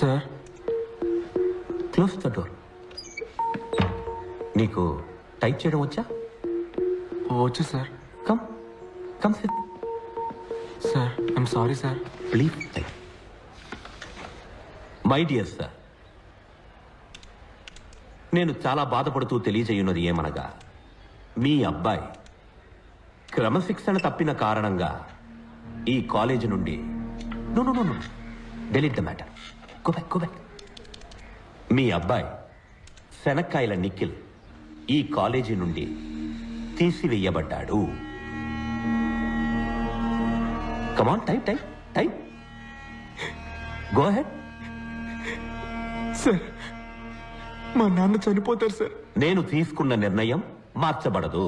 Sir close the door. నీకు type చేయడం వచ్చా? వచ్చు sir. Come come SIT. Sir I'm sorry sir. Please type. My dear sir, నేను చాలా బాధపడుతూ తెలియజేయున్నది ఏమనగా, మీ అబ్బాయి క్రమశిక్షణ తప్పిన కారణంగా ఈ కాలేజీ నుండి no no no no delete the matter. Go back, go back. మీ అబ్బాయి శనక్కాయల నిఖిల్ ఈ కాలేజీ నుండి తీసివేయబడ్డాడు. Come on, type type type. Go ahead. Sir మా నాన్న చనిపోతారు సార్. నేను తీసుకున్న నిర్ణయం మార్చబడదు.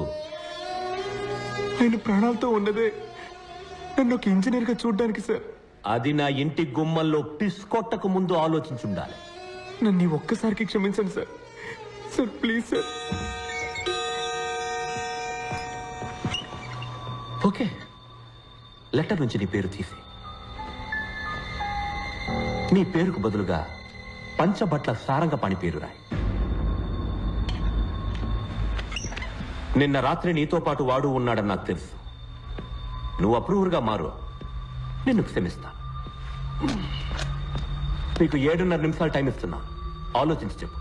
నేను ప్రాణాలతో ఉన్నదే నన్ను ఒక ఇంజనీర్గా చూడడానికి సార్. అది నా ఇంటి గుమ్మల్లో పిస్కొట్టకు ముందు ఆలోచించుండాలి. నన్ను ఈ ఒక్కసారికి క్షమించండి sir. Sir please sir. Okay, letter నుంచి నీ పేరు తీసి నీ పేరుకు బదులుగా పంచబట్ల సారంగపాణి పేరు రాయి. నిన్న రాత్రి నీతో పాటు వాడు ఉన్నాడని నాకు తెలుసు. నువ్వు అప్రూవర్గా మారు, నిన్ను క్షమిస్తా. నీకు 7:30 నిమిషాలు టైం ఇస్తున్నా, ఆలోచించి చెప్పు.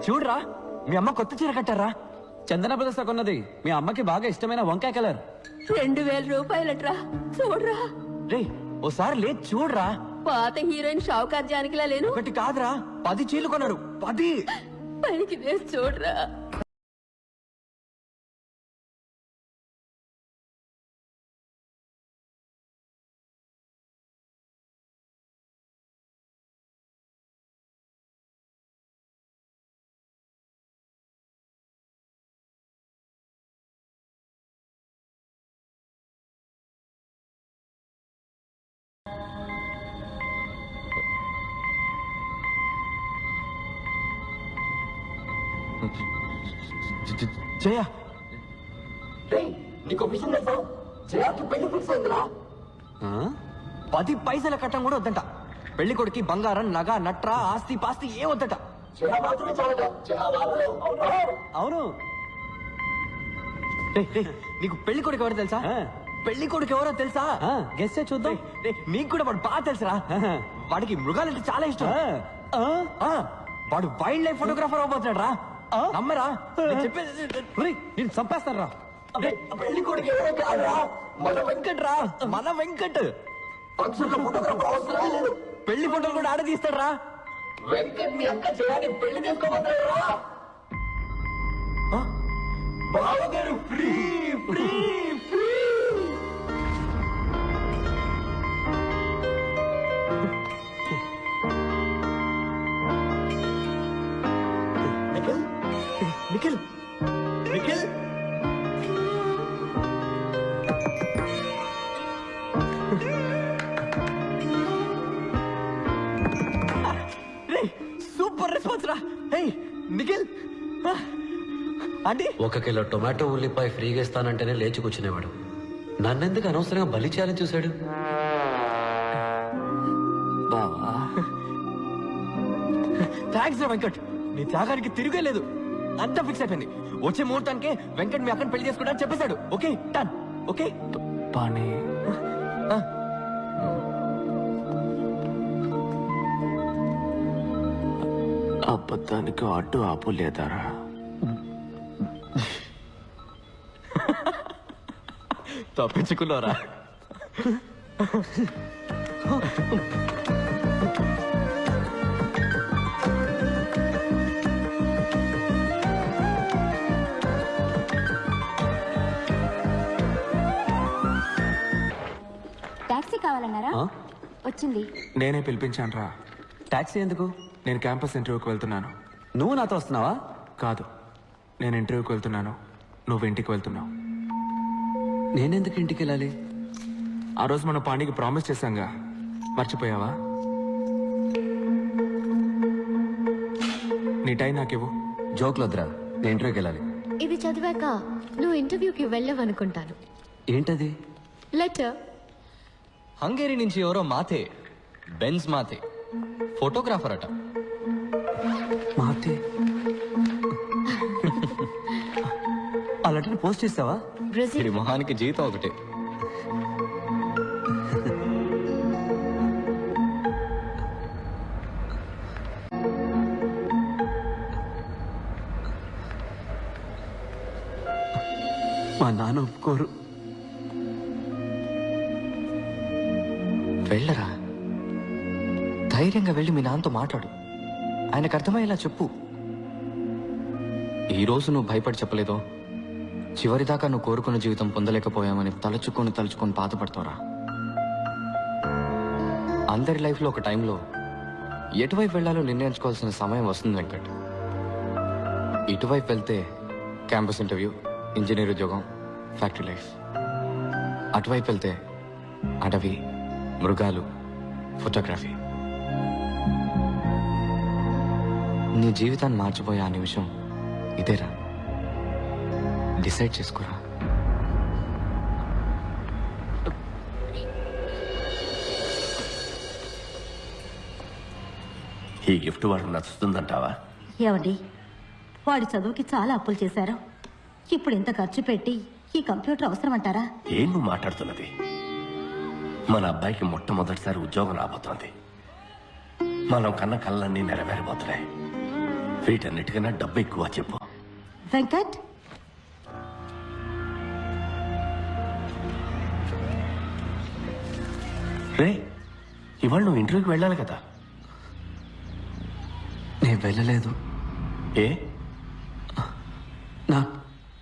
చూడరా, మీ అమ్మ కొత్త చీర కట్టారా? చందన బ్రదర్స్ కొన్నది. మీ అమ్మకి బాగా ఇష్టమైన వంకాయ కలర్. 2000 రూపాయలట్రా. చూడరా రే, ఓసారి లేదు చూడరా. పాత హీరోయిన్ షావుకార్ జానకిలా లేను. ఒకటి కాదురా, 10 చీరలు కొన్నాడు. 10 పైకి వేసి చూడరా. జయ, నీకు విషయం తెలుసా? జయాకి పెళ్లి ఫిక్స్ అయిందిరా. 10 పైసల కట్టం కూడా వద్దంట. పెళ్లి కొడుకి బంగారం, నగ, నట్ర, ఆస్తి పాస్తి ఏ వద్దట. జయ మాత్రమే చాలట. జయ వాళ్ళే. అవును. నీకు పెళ్లి కొడుకు ఎవరో తెలుసా? పెళ్లి కొడుకు ఎవరో తెలుసా? గెస్ చూద్దాం. నీకు కూడా వాడు బాగా తెలుసురా. వాడికి మృగాలంటే చాలా ఇష్టం. వాడు వైల్డ్ లైఫ్ ఫోటోగ్రాఫర్ అవబోతున్నాడు రా. నమ్మరా? నేను చంపేస్తాను రా. పెళ్లి కొడుకు ఎవరో కాదురా, మన వెంకట్ రా. మన వెంకట్ ఫంక్షన్ ఫోటోగ్రాఫర్ అవసరమే లేదు. పెళ్లి ఫోటోలు కూడా ఆడ తీస్తాడు రా. వెంకట్ మీ అక్క జయాన్ని పెళ్లి చేసుకోబోతున్నారా? బావగారు free free free. Nikhil, Nikhil, super response రా. హే నిఖిల్, అంటే 1 కిలో టొమాటో ఉల్లిపాయ ఫ్రీగా ఇస్తానంటేనే లేచి కూర్చునేవాడు. నన్నెందుకు అనవసరంగా బలి చేయాలని చూశాడు? బావా థ్యాంక్స్ రా వెంకట్. నీ త్యాగానికి తిరిగే లేదు. అంతా ఫిక్స్ అయిపోయింది. వచ్చే ముహూర్తానికి వెంకట్ మీ అక్కని పెళ్లి చేసుకుంటా చెప్పేశాడు. Okay done. ఓకే పానీ అబద్ధానికి అడ్డు ఆపు లేదారా? తప్పించుకున్నారా? టాక్సీ కావాలన్నారా? ఆ? వచ్చింది. నేనే పిలిపించాను రా. టాక్సీ ఎందుకు? నేను క్యాంపస్ ఇంటర్వ్యూకి వెళ్తున్నాను. నువ్వు నాతో వస్తున్నావా? కాదు, నేను ఇంటర్వ్యూకి వెళ్తున్నాను, నువ్వు ఇంటికి వెళ్తున్నావు. నేనెందుకు ఇంటికి వెళ్ళాలి? ఆ రోజు మన పాండికి ప్రామిస్ చేశాంగా, మర్చిపోయావా? నీ టైం నాకివ్వు. జోక్లు వద్దురా, నేను ఇంటర్వ్యూకి వెళ్ళాలి. ఇది చదివాక నువ్వు ఇంటర్వ్యూకి వెళ్ళవనుకుంటాను. ఏంటది? లెటర్. హంగేరీ నుంచి ఎవరో మాతే, బెన్స్ మాతే, ఫోటోగ్రాఫర్ అట. మాతే ఆ లెటర్ పోస్ట్ చేస్తావా? బ్రెజిల్. ఇది మొహానికి జీతం ఒకటి. మా నాన్న ఒప్పుకోరు. వెళ్ళరా, ధైర్యంగా వెళ్ళి మీ నాన్నతో మాట్లాడు. ఆయనకు అర్థమయ్యేలా చెప్పు. ఈరోజు నువ్వు భయపడి చెప్పలేదో, చివరిదాకా నువ్వు కోరుకున్న జీవితం పొందలేకపోయామని తలుచుకొని బాధపడతావురా. అందరి లైఫ్లో ఒక టైంలో ఎటువైపు వెళ్ళాలో నిర్ణయించుకోవాల్సిన సమయం వస్తుంది వెంకట్. ఇటువైపు వెళ్తే క్యాంపస్ ఇంటర్వ్యూ, ఇంజనీర్ ఉద్యోగం, ఫ్యాక్టరీ లైఫ్. అటువైపు వెళ్తే అడవి, మృగాలు, ఫోటోగ్రఫీ. నీ జీవితాన్ని మార్చిపోయే ఆ నిమిషం ఇదేరా. డిసైడ్ చేసుకోరా. ఈ గిఫ్ట్ వాడికి నచ్చుతుందంటావా? ఏమండి, వాడి చదువుకి చాలా అప్పులు చేశారు. ఇప్పుడు ఇంత ఖర్చు పెట్టి ఈ కంప్యూటర్ అవసరం అంటారా? ఏం నువ్వు మాట్లాడుతున్నది? మన అబ్బాయికి మొట్టమొదటిసారి ఉద్యోగం రాబోతోంది. మనం కన్న కళ్ళన్నీ నెరవేరబోతున్నాయి. వీటన్నిటికన్నా డబ్బు ఎక్కువ చెప్పు. వెంకట్, రే, ఇవాళ నువ్వు ఇంటర్వ్యూకి వెళ్ళాలి కదా? నేను వెళ్ళలేదు. ఏ?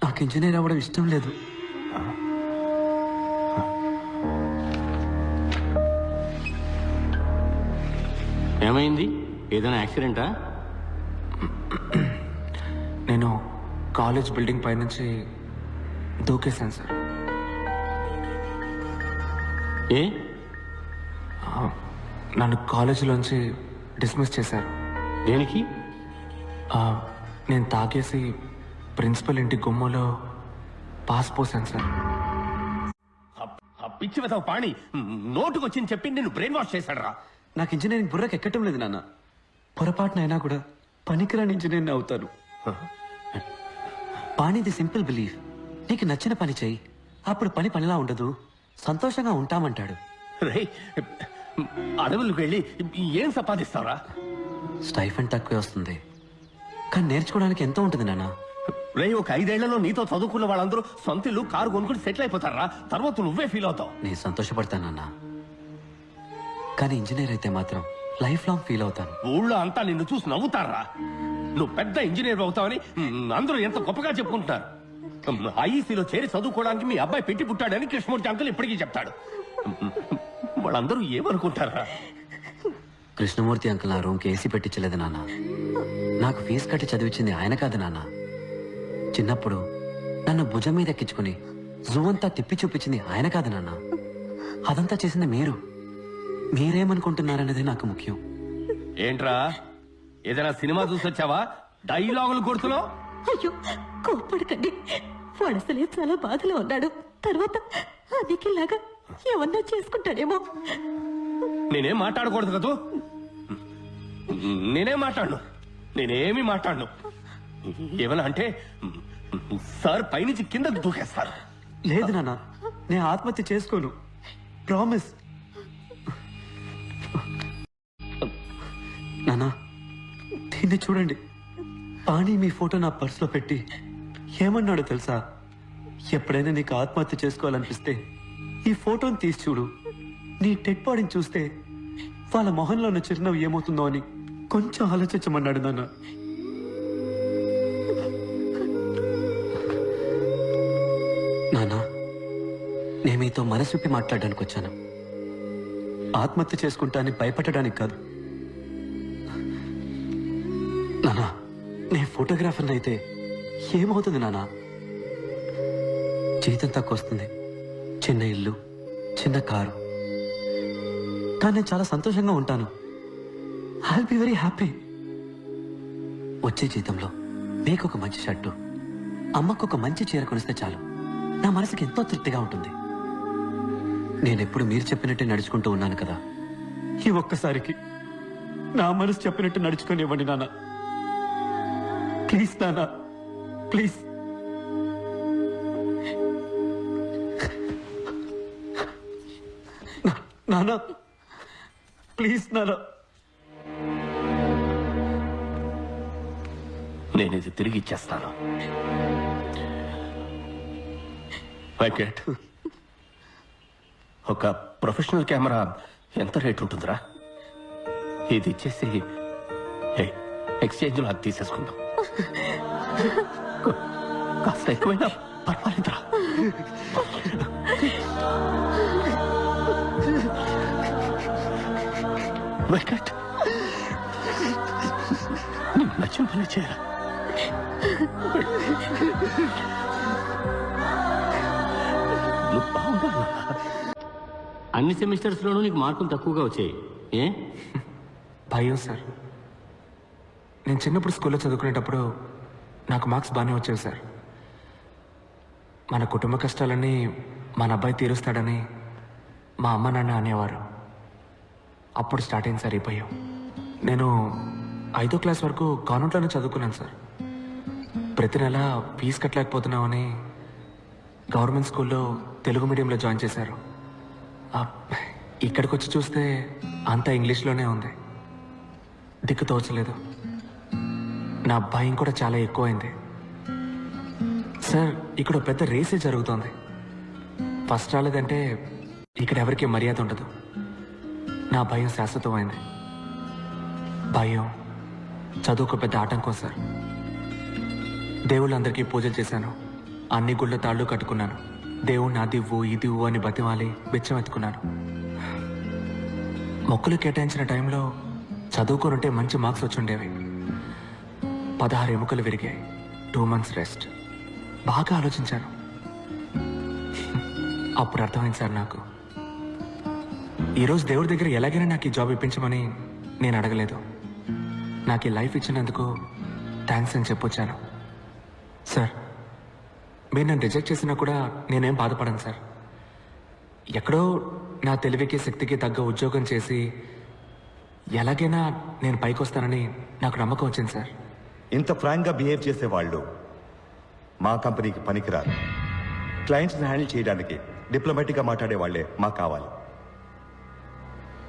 నాకు ఇంజనీర్ అవ్వడం ఇష్టం లేదు. ఏమైంది? ఏదైనా యాక్సిడెంటా? నేను కాలేజ్ బిల్డింగ్ పైనుంచి దూకేశాను సార్. ఏ? నన్ను కాలేజీలోంచి డిస్మిస్ చేశారు. దేనికి? నేను తాగేసి ప్రిన్సిపల్ ఇంటి గుమ్మలో పాస్ పోసాను సార్. పిచ్చి వెతవ పాణి నోటుకొచ్చింది చెప్పి నేను బ్రెయిన్ వాష్ చేశాడు రా. నాకు ఇంజనీరింగ్ బుర్రకు ఎక్కటం లేదు నాన్న. పొరపాటునైనా కూడా పనికిరాని ఇంజనీర్ని అవుతాను. పాణిది సింపుల్ బిలీఫ్. నీకు నచ్చిన పని చెయ్యి, అప్పుడు పని పనిలా ఉండదు, సంతోషంగా ఉంటామంటాడు. రే, అడవులకు వెళ్ళి ఏం సంపాదిస్తావురా? స్టైఫండ్ తక్కువే వస్తుంది, కానీ నేర్చుకోవడానికి ఎంతో ఉంటుంది నాన్న. రే, ఒక 5 ఏళ్లలో నీతో చదువుకున్న వాళ్ళందరూ సొంత ఇల్లు, కారు కొనుక్కుని సెటిల్ అయిపోతారా. తర్వాత నువ్వే ఫీల్ అవుతావు. నేను సంతోషపడతానన్నా, కానీ ఇంజనీర్ అయితే మాత్రం లైఫ్ లాంగ్ ఫీల్ అవుతాను. ఊళ్ళో అంతా నిన్ను చూసి నవ్వుతారా. నువ్వు పెద్ద ఇంజనీర్ అవుతావని అందరూ ఎంత గొప్పగా చెప్పుకుంటున్నారు. ఐఈసీలో చేరి చదువుకోవడానికి మీ అబ్బాయి పెట్టి పుట్టాడని కృష్ణమూర్తి అంకుల్ ఇప్పటికీ చెప్తాడు. వాళ్ళందరూ ఏమనుకుంటారా? కృష్ణమూర్తి అంకుల్ నా రూమ్కి ఏసీ పెట్టించలేదు నాన్న. నాకు ఫీజు కట్టి చదివించింది ఆయన కాదు నాన్న. చిన్నప్పుడు నన్ను భుజం మీద ఎక్కించుకుని జూ అంతా తిప్పి చూపించింది ఆయన కాదు నాన్న. అదంతా చేసింది మీరు. మీరేమనుకుంటున్నారనేది నాకు ముఖ్యం. ఏంట్రా, ఏదైనా సినిమా చూసి వచ్చావా? డైలాగులు కొడుతున్నావు? అయ్యో, కోప్పడకండి. వాడు అసలే చాలా బాధలో ఉన్నాడు. తర్వాత అదికిలాగా ఏమన్నా చేసుకుంటాడేమో. నేనేం మాట్లాడకూడదు కదూ. నేనేం మాట్లాడను, నేనేమి మాట్లాడను. ఏమన్నా అంటే సార్ పైనుంచి కిందకు దూకేస్తారు. లేదు నాన్న, నేను ఆత్మహత్య చేసుకోను, ప్రామిస్. నాన్న, దీన్ని ఇది చూడండి, పాణి మీ ఫోటో నా పర్సులో పెట్టి ఏమన్నాడో తెలుసా? ఎప్పుడైనా నీకు ఆత్మహత్య చేసుకోవాలనిపిస్తే ఈ ఫోటోని తీసి చూడు. నీ డెడ్ బాడీని చూస్తే వాళ్ళ మొహంలో ఉన్న చిరునవ్వు ఏమవుతుందో అని కొంచెం ఆలోచించమన్నాడు నాన్న. నాన్న, నేను మీతో మనసు విప్పి మాట్లాడడానికి వచ్చాను. ఆత్మహత్య చేసుకుంటా అని భయపడడానికి కాదు. నానా, నేను ఫోటోగ్రాఫర్ని అయితే ఏమవుతుంది నానా? జీతం తక్కువ వస్తుంది, చిన్న ఇల్లు, చిన్న కారు, కానీ నేను చాలా సంతోషంగా ఉంటాను. I will be very happy. వచ్చే జీతంలో మీకు ఒక మంచి షర్టు, అమ్మకు ఒక మంచి చీర కొనిస్తే చాలు నా మనసుకి ఎంతో తృప్తిగా ఉంటుంది. నేనెప్పుడు మీరు చెప్పినట్టే నడుచుకుంటూ ఉన్నాను కదా, ఈ ఒక్కసారికి నా మనసు చెప్పినట్టు నడుచుకొని నాన్న. ప్లీజ్ నాన్న, ప్లీజ్. నాన్న, ప్లీజ్ నాన్న. నేను ఇది తిరిగి ఇచ్చేస్తాను. వెంకట్, ఒక ప్రొఫెషనల్ కెమెరా ఎంత రేట్ ఉంటుందిరా? ఇది ఇచ్చేసి ఎక్స్చేంజ్లో అది తీసేసుకుందాం. కాస్త ఎక్కువైనా పర్వాలేదురా. వెంకట్, నీకు నచ్చిన పని చేయరా. నువ్వు బాగుండాలి. అన్ని సెమిస్టర్స్లోనూ నీకు మార్కులు తక్కువగా వచ్చాయి. ఏ భయం సార్. నేను చిన్నప్పుడు స్కూల్లో చదువుకునేటప్పుడు నాకు మార్క్స్ బాగానే వచ్చేవి సార్. మన కుటుంబ కష్టాలన్నీ మన అబ్బాయి తీరుస్తాడని మా అమ్మ నాన్న అనేవారు. అప్పుడు స్టార్ట్ అయింది సార్ ఈ భయం. నేను 5వ క్లాస్ వరకు కాన్వెంట్లోనే చదువుకున్నాను సార్. ప్రతి నెల ఫీజు కట్టలేకపోతున్నామని గవర్నమెంట్ స్కూల్లో తెలుగు మీడియంలో జాయిన్ చేశారు. ఇక్కడికి వచ్చి చూస్తే అంతా ఇంగ్లీష్లోనే ఉంది. దిక్కు తోచలేదు. నా భయం కూడా చాలా ఎక్కువైంది సార్. ఇక్కడ పెద్ద రేసే జరుగుతోంది. ఫస్ట్ రాలేదంటే ఇక్కడ ఎవరికి మర్యాద ఉండదు. నా భయం శాశ్వతమైంది. భయం చదువుకు పెద్ద ఆటంకం సార్. దేవుళ్ళందరికీ పూజలు చేశాను, అన్ని గుళ్ళ తాళ్ళు కట్టుకున్నాను. దేవుణ్ణి అదివ్వు ఇదివ్వు అని బతిమాలి బిచ్చం ఎత్తుకున్నాను. మొక్కులు కేటాయించిన టైంలో చదువుకోనుంటే మంచి మార్క్స్ వచ్చుండేవి. 16 ఎముకలు విరిగాయి. 2 months రెస్ట్. బాగా ఆలోచించాను. అప్పుడు అర్థమైంది సార్ నాకు. ఈరోజు దేవుడి దగ్గర ఎలాగైనా నాకు ఈ జాబ్ ఇప్పించమని నేను అడగలేదు. నాకు ఈ లైఫ్ ఇచ్చినందుకు థ్యాంక్స్ అని చెప్పొచ్చాను. సార్, మీరు నన్ను రిజెక్ట్ చేసినా కూడా నేనేం బాధపడను సార్. ఎక్కడో నా తెలివికి శక్తికి తగ్గ ఉద్యోగం చేసి ఎలాగైనా నేను పైకి వస్తానని నాకు నమ్మకం వచ్చింది సార్. ఇంత ఫ్రాంక్గా బిహేవ్ చేసేవాళ్ళు మా కంపెనీకి పనికిరారు. క్లయింట్స్ని హ్యాండిల్ చేయడానికి డిప్లొమాటిక్గా మాట్లాడే వాళ్ళే మాకు కావాలి.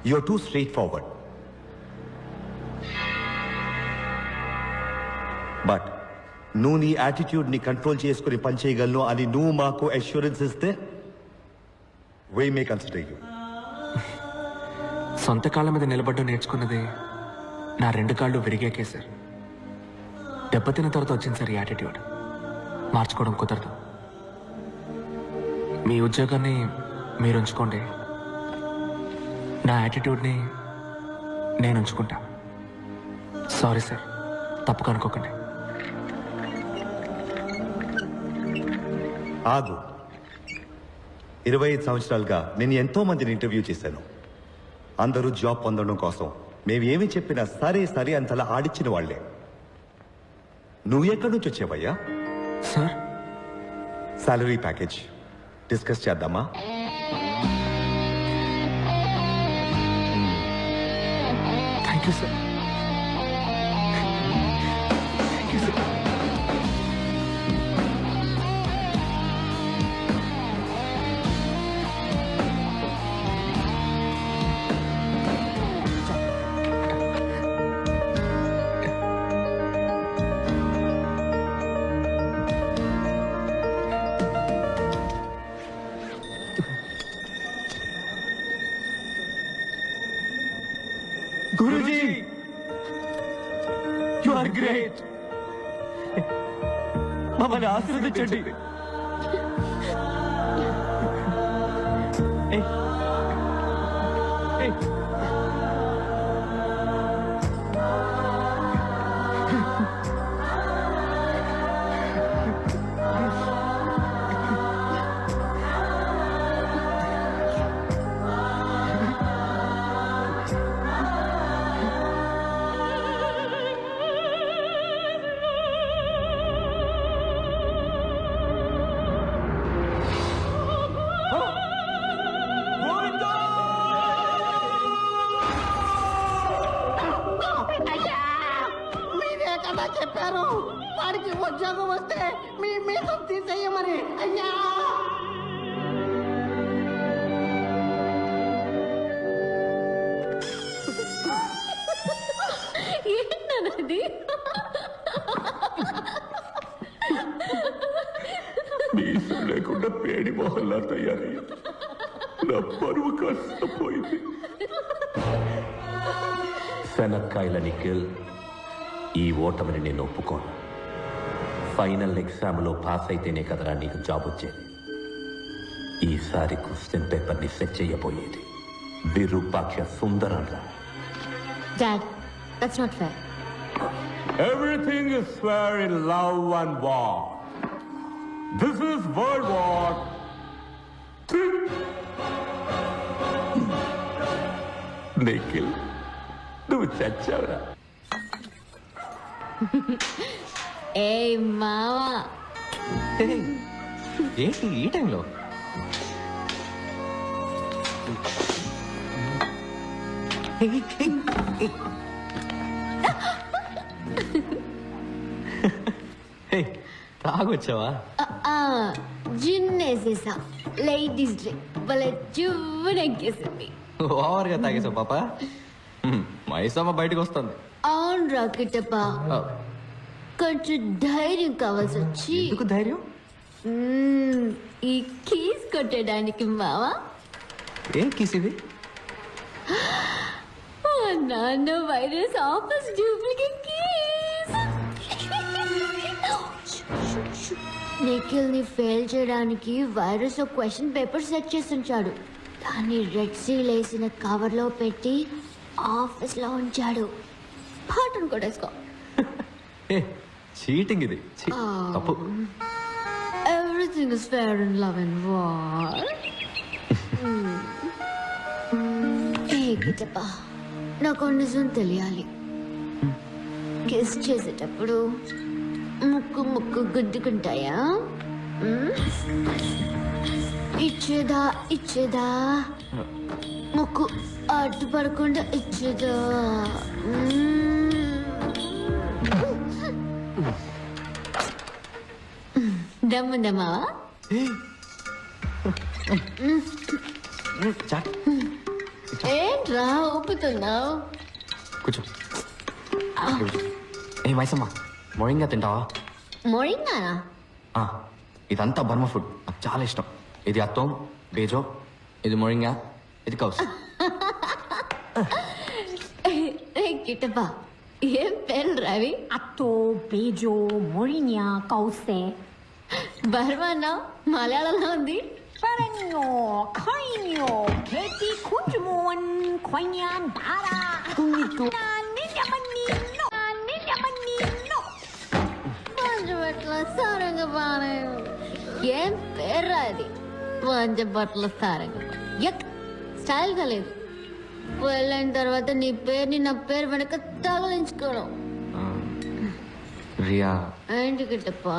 You are too straightforward. But నువ్వు నీ యాటిట్యూడ్ని కంట్రోల్ చేసుకుని పనిచేయగలను అని నువ్వు మాకు అష్యూరెన్స్ ఇస్తే వీ మే కన్సిడర్ యూ. సొంత కాళ్ళ మీద నిలబడ్డం నేర్చుకున్నది నా 2 కాళ్ళు విరిగాకే సార్. దెబ్బతిన్న తర్వాత వచ్చింది సార్ ఈ యాటిట్యూడ్. మార్చుకోవడం కుదరదు. మీ ఉద్యోగాన్ని మీరు ఉంచుకోండి, నా యాటిట్యూడ్ని నేను ఉంచుకుంటా. సారీ సార్, తప్పుగా అనుకోకండి. ఆగు. 25 సంవత్సరాలుగా నేను ఎంతో మందిని ఇంటర్వ్యూ చేశాను. అందరూ జాబ్ పొందడం కోసం మేము ఏమి చెప్పినా సరే సరే అంతలా ఆడిచ్చిన వాళ్లే. నువ్వు ఎక్కడి నుంచి వచ్చావయ్యా? సార్, సాలరీ ప్యాకేజ్ డిస్కస్ చేద్దామా? Thank you sir. Thank you sir. Guruji you are great. మమ్మల్ని ఆశీర్వదించండి. ఏయ్, ఏయ్. మీరే కదా చెప్పారు వాడికి ఉద్యోగం వస్తే మీ మీద తీసేయమని. అయ్యా ఏంటన్నది? మీసం లేకుండా పేడి మొహల్లా తయారయ్యింది. నా పరువు కాస్త పోయింది. శనక్కాయల నిఖిల్, ఈ ఓటమిని నేను ఒప్పుకోను. ఫైనల్ ఎగ్జామ్లో పాస్ అయితేనే కదరా నీకు జాబ్ వచ్చేది. ఈసారి క్వశ్చన్ పేపర్ని సెట్ చేయబోయేది విరూపాక్ష సుందరంరా. Dad, that's not fair. Everything is fair in love and war. This is World War III. Nikhil, నువ్వు చచ్చావురా. ఏ మావా, ఏంటి ఈ టైంలో? తాగొచ్చావా? జిన్నేసేసా. లేడీస్ డ్రింక్ భలే జువ్వనెక్కేసింది. ఓవర్గా తాగేసావు పాప. మైసమ్మ బయటకు వస్తుంది. అవును రాకెటప్పా, కొంచెం ధైర్యం కావాల్సి వచ్చి. ఎందుకు ధైర్యం? ఈ కీస్ కొట్టడానికి మావా. ఏం కీస్ ఇది? నాన్న virus office duplicate keys. Nikhil ని ఫెయిల్ చేయడానికి వైరస్ క్వశ్చన్ పేపర్ సెట్ చేసి ఉంచాడు. దాన్ని రెడ్ సీల్ వేసిన కవర్ లో పెట్టి ఆఫీస్ లో ఉంచాడు. పాటను కొట్టేసుకో. చీటింగ్ ఇది. తప్పు. Everything is fair in love and war. గిటప్పా, నాకు నిజం తెలియాలి. కిస్ చేసేటప్పుడు ముక్కు ముక్కు గుద్దుకుంటాయా? ఇచ్చేదా ఇచ్చేదా? ముక్కు అడ్డు పడకుండా ఇచ్చేదా? దమ్ముందమ్మా. ఏంట్రా ఊపుతున్నావు? కూర్చో. ఏ మైసమ్మ, మొరింగా తింటావా? మొరింగానా? ఇదంతా బర్మా ఫుడ్, నాకు చాలా ఇష్టం. ఇది అత్తోం, బేజో, ఇది మొరింగా, ఇది కౌస్. గిట్టప్పా, ఏం పేరు రవి? అత్తో, బేజో, మొరినియా, కౌసే. బర్మానా మలయాళంలో ఉంది. పరంగో, ఖైన్యో, కేటి కుంజుమోన్, ఖైన్యాన్ దారా, కుంగికు. పంచబట్ల సారంగ బాణం. ఏం పేరు అది? పంచబట్ల సారంగ ఎక్ స్టైల్ గా లేదు. వెళ్ళిన తర్వాత నీ పేరుని నా పేరు వెనక తగలించుకోవడం. రియా, ఏంటి గిట్టప్పా?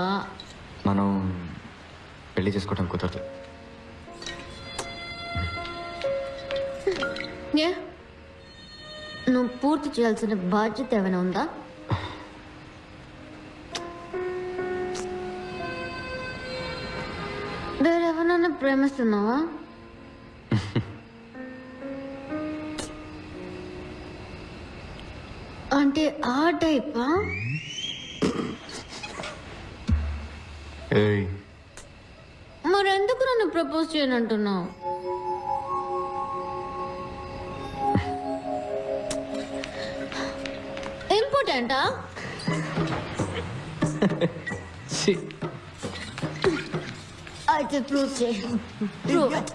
మనం పెళ్లి చేసుకోవడం కుదరదు. నువ్వు పూర్తి చేయాల్సిన బాధ్యత ఏమైనా ఉందా? వేరెవరన్నా ప్రేమిస్తున్నావా? అంటే ఆ టైపా? మరెందుకు నన్ను ప్రపోజ్ చేయనంటున్నావు? ఇంపార్టెంటా అయితే ప్రూవ్ చేయి prove it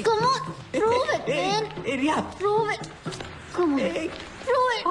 come on prove it man Riya prove it come on prove it